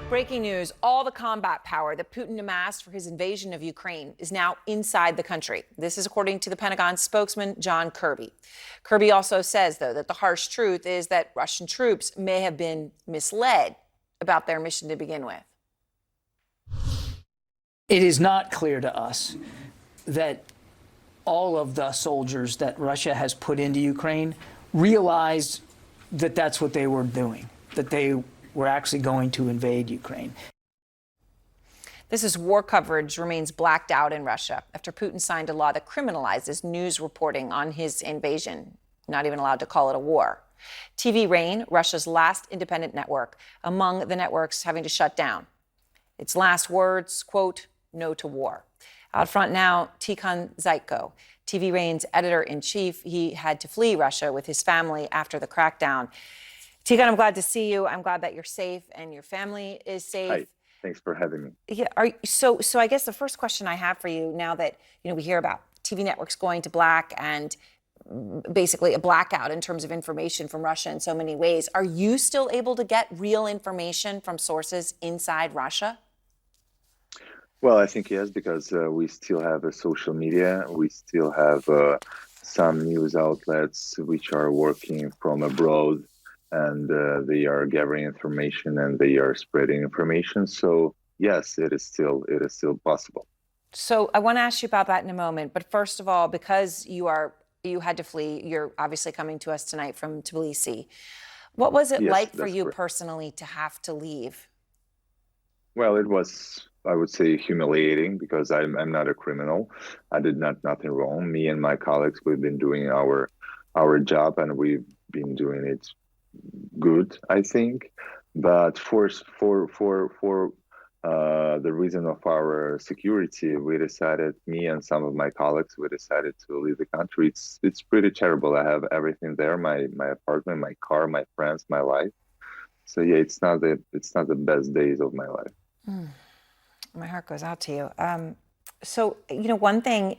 Breaking news, all the combat power that Putin amassed for his invasion of Ukraine is now inside the country. This is according to the Pentagon spokesman, John Kirby. Kirby also says, though, that the harsh truth is that Russian troops may have been misled about their mission to begin with. It is not clear to us that all of the soldiers that Russia has put into Ukraine realized that that's what they were doing, that they were actually going to invade Ukraine. This is war coverage remains blacked out in Russia after Putin signed a law that criminalizes news reporting on his invasion, not even allowed to call it a war. TV Rain, Russia's last independent network, among the networks having to shut down. Its last words, quote, no to war. Out front now, Tikhon Zaitko, TV Rain's editor-in-chief. He had to flee Russia with his family after the crackdown. Tikhon, I'm glad to see you. I'm glad that you're safe and your family is safe. Hi, thanks for having me. Yeah, so I guess the first question I have for you now that we hear about TV networks going to black and basically a blackout in terms of information from Russia in so many ways, are you still able to get real information from sources inside Russia? Well, I think yes, because we still have social media. We still have some news outlets which are working from abroad, and they are gathering information and they are spreading information. So yes, it is still possible. So I want to ask you about that in a moment. But first of all, because you had to flee, you're obviously coming to us tonight from Tbilisi. What was it like for you personally to have to leave? Well, it was, I would say, humiliating because I'm not a criminal. I did nothing wrong. Me and my colleagues, we've been doing our job, and we've been doing it good, I think. But for the reason of our security, we decided, me and some of my colleagues, we decided to leave the country. It's pretty terrible. I have everything there: my apartment, my car, my friends, my life. So yeah, it's not the best days of my life. My heart goes out to you. So, one thing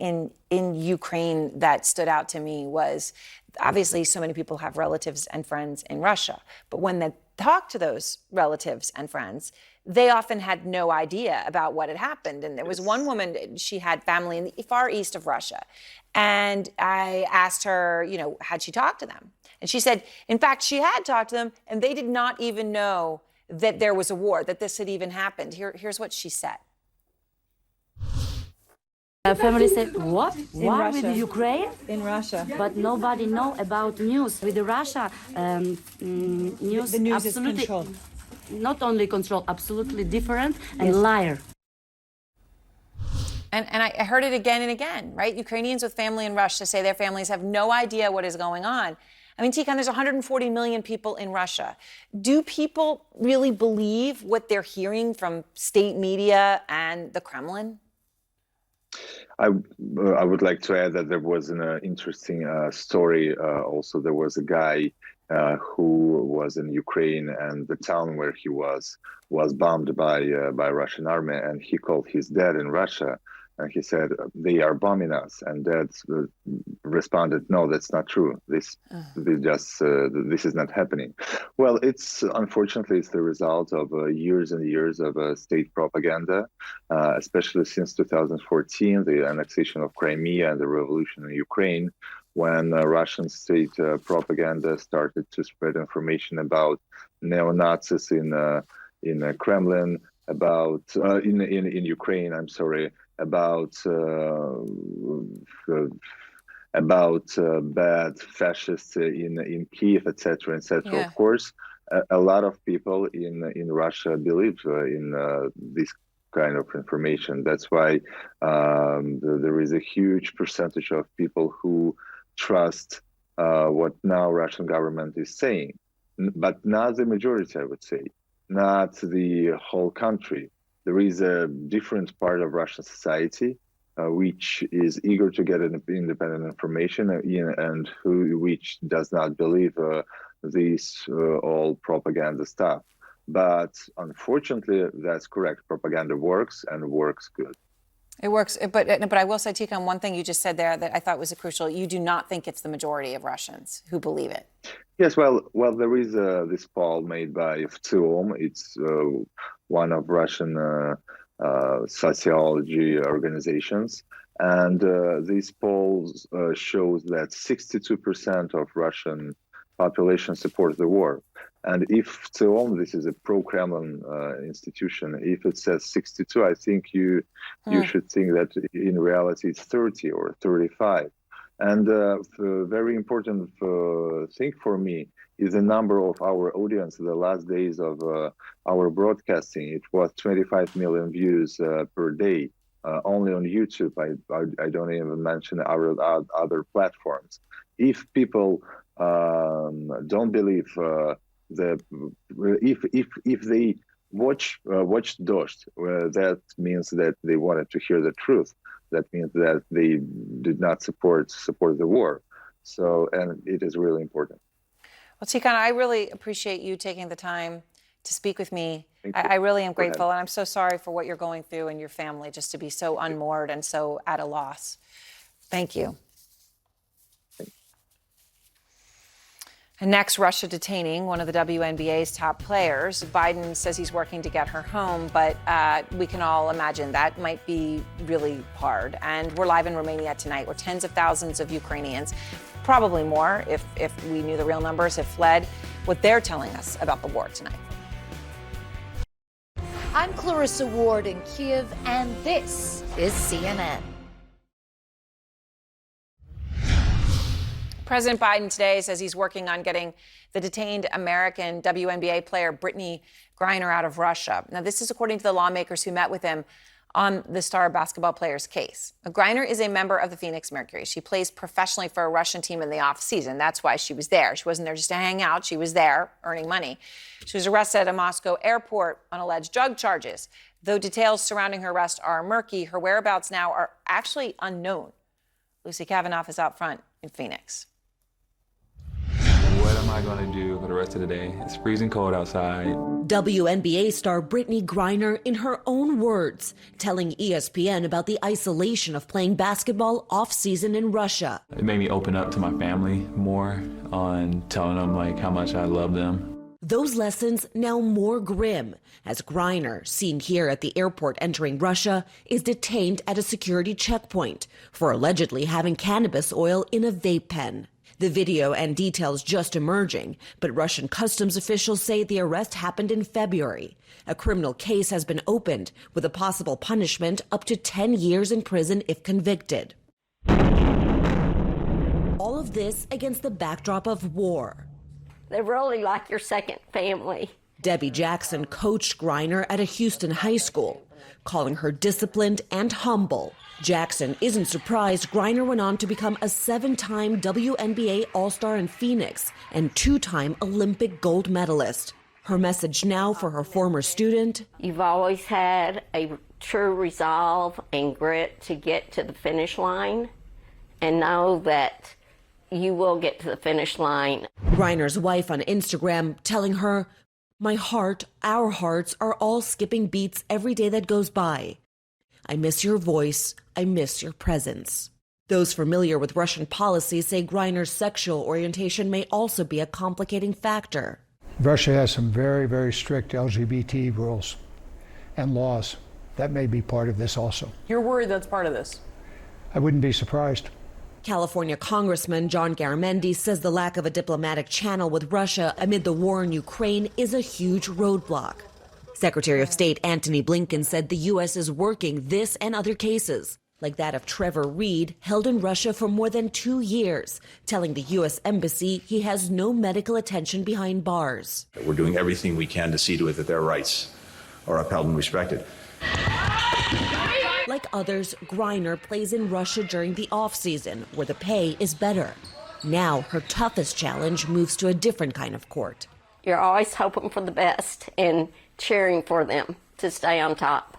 in Ukraine that stood out to me was obviously so many people have relatives and friends in Russia, but when they talk to those relatives and friends, they often had no idea about what had happened. And there was one woman, she had family in the far east of Russia. And I asked her, had she talked to them? And she said, in fact, she had talked to them and they did not even know that there was a war, that this had even happened. Here's what she said. Family said, what? War with Ukraine? In Russia. But nobody know about news. With the Russia, news, the news absolutely, is controlled. Not only control, absolutely different and liar. And I heard it again and again, right? Ukrainians with family in Russia say their families have no idea what is going on. I mean, Tikhon, there's 140 million people in Russia. Do people really believe what they're hearing from state media and the Kremlin? I would like to add that there was an interesting story. Also, there was a guy who was in Ukraine, and the town where he was bombed by Russian army, and he called his dad in Russia. And he said, they are bombing us. And Dad responded, no, that's not true. This is not happening. Well, unfortunately, it's the result of years and years of state propaganda, especially since 2014, the annexation of Crimea and the revolution in Ukraine, when Russian state propaganda started to spread information about neo-Nazis in Kremlin, about in Ukraine, I'm sorry, about bad fascists in Kiev, etc., etc. Yeah. Of course, a lot of people in Russia believe in this kind of information. That's why there is a huge percentage of people who trust what now Russian government is saying, but not the majority, I would say, not the whole country. There is a different part of Russian society which is eager to get independent information and which does not believe this all propaganda stuff. But unfortunately, that's correct. Propaganda works and works good. It works, but I will say, Tikhon, one thing you just said there that I thought was crucial. You do not think it's the majority of Russians who believe it. Yes, well, there is this poll made by Wnba. It's one of Russian sociology organizations, and these polls shows that 62% of Russian population supports the war. And if Wnba, this is a pro-Kremlin institution, if it says 62, I think you should think that in reality it's 30 or 35. And the very important thing for me is the number of our audience. The last days of our broadcasting, it was 25 million views per day, only on YouTube. I don't even mention our other platforms. If people don't believe if they watched Dost, that means that they wanted to hear the truth. That means that they did not support the war. So, and it is really important. Well, Tikhon, I really appreciate you taking the time to speak with me. I really am grateful, and I'm so sorry for what you're going through and your family, just to be so unmoored and so at a loss. Thank you. And next, Russia detaining one of the WNBA's top players. Biden says he's working to get her home, but we can all imagine that might be really hard. And we're live in Romania tonight, where tens of thousands of Ukrainians, probably more if we knew the real numbers, have fled. What they're telling us about the war tonight. I'm Clarissa Ward in Kiev, and this is CNN. President Biden today says he's working on getting the detained American WNBA player Brittany Griner out of Russia. Now, this is according to the lawmakers who met with him on the star basketball player's case. Griner is a member of the Phoenix Mercury. She plays professionally for a Russian team in the off-season. That's why she was there. She wasn't there just to hang out. She was there earning money. She was arrested at a Moscow airport on alleged drug charges. Though details surrounding her arrest are murky, her whereabouts now are actually unknown. Lucy Kavanaugh is out front in Phoenix. What am I going to do for the rest of the day? It's freezing cold outside. WNBA star Brittany Griner, in her own words, telling ESPN about the isolation of playing basketball off-season in Russia. It made me open up to my family more, on telling them how much I love them. Those lessons now more grim, as Griner, seen here at the airport entering Russia, is detained at a security checkpoint for allegedly having cannabis oil in a vape pen. The video and details just emerging, but Russian customs officials say the arrest happened in February. A criminal case has been opened, with a possible punishment up to 10 years in prison if convicted. All of this against the backdrop of war. They're really like your second family. Debbie Jackson coached Griner at a Houston high school, calling her disciplined and humble. Jackson isn't surprised Griner went on to become a 7-time WNBA All-Star in Phoenix and 2-time Olympic gold medalist. Her message now for her former student: You've always had a true resolve and grit to get to the finish line, and know that you will get to the finish line. Griner's wife on Instagram telling her, "My heart, our hearts are all skipping beats every day that goes by. I miss your voice. I miss your presence." Those familiar with Russian policy say Griner's sexual orientation may also be a complicating factor. Russia has some very, very strict LGBT rules and laws. That may be part of this also. You're worried that's part of this? I wouldn't be surprised. California Congressman John Garamendi says the lack of a diplomatic channel with Russia amid the war in Ukraine is a huge roadblock. Secretary of State Antony Blinken said the U.S. is working this and other cases, like that of Trevor Reed, held in Russia for more than 2 years, telling the U.S. Embassy he has no medical attention behind bars. We're doing everything we can to see to it that their rights are upheld and respected. Like others, Griner plays in Russia during the off-season, where the pay is better. Now her toughest challenge moves to a different kind of court. You're always hoping for the best and cheering for them to stay on top.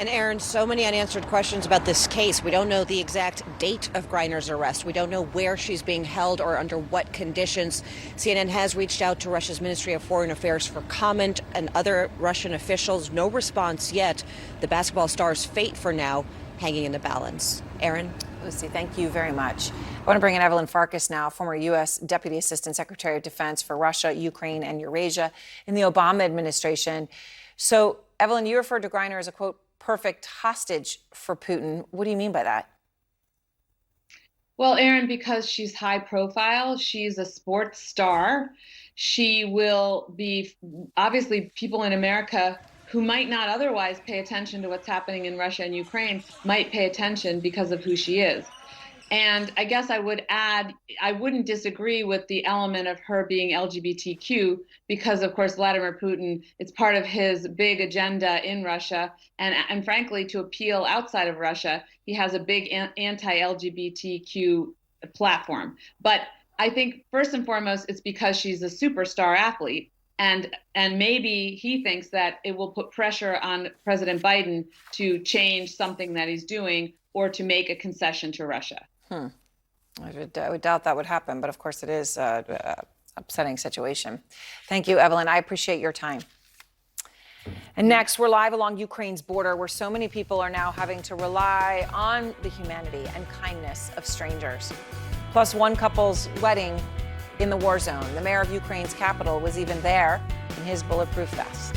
And Aaron, so many unanswered questions about this case. We don't know the exact date of Griner's arrest. We don't know where she's being held or under what conditions. CNN has reached out to Russia's Ministry of Foreign Affairs for comment and other Russian officials. No response yet. The basketball star's fate for now hanging in the balance. Aaron? Lucy, thank you very much. I want to bring in Evelyn Farkas now, former U.S. Deputy Assistant Secretary of Defense for Russia, Ukraine, and Eurasia in the Obama administration. So, Evelyn, you referred to Griner as a, quote, perfect hostage for Putin. What do you mean by that? Well, Aaron, because she's high profile, she's a sports star. She will be, obviously, people in America who might not otherwise pay attention to what's happening in Russia and Ukraine might pay attention because of who she is. And I guess I would add, I wouldn't disagree with the element of her being LGBTQ because, of course, Vladimir Putin, it's part of his big agenda in Russia. And frankly, to appeal outside of Russia, he has a big anti-LGBTQ platform. But I think first and foremost, it's because she's a superstar athlete. And maybe he thinks that it will put pressure on President Biden to change something that he's doing or to make a concession to Russia. I would doubt that would happen, but of course it is an upsetting situation. Thank you, Evelyn. I appreciate your time. And next, we're live along Ukraine's border, where so many people are now having to rely on the humanity and kindness of strangers. Plus, one couple's wedding in the war zone. The mayor of Ukraine's capital was even there in his bulletproof vest.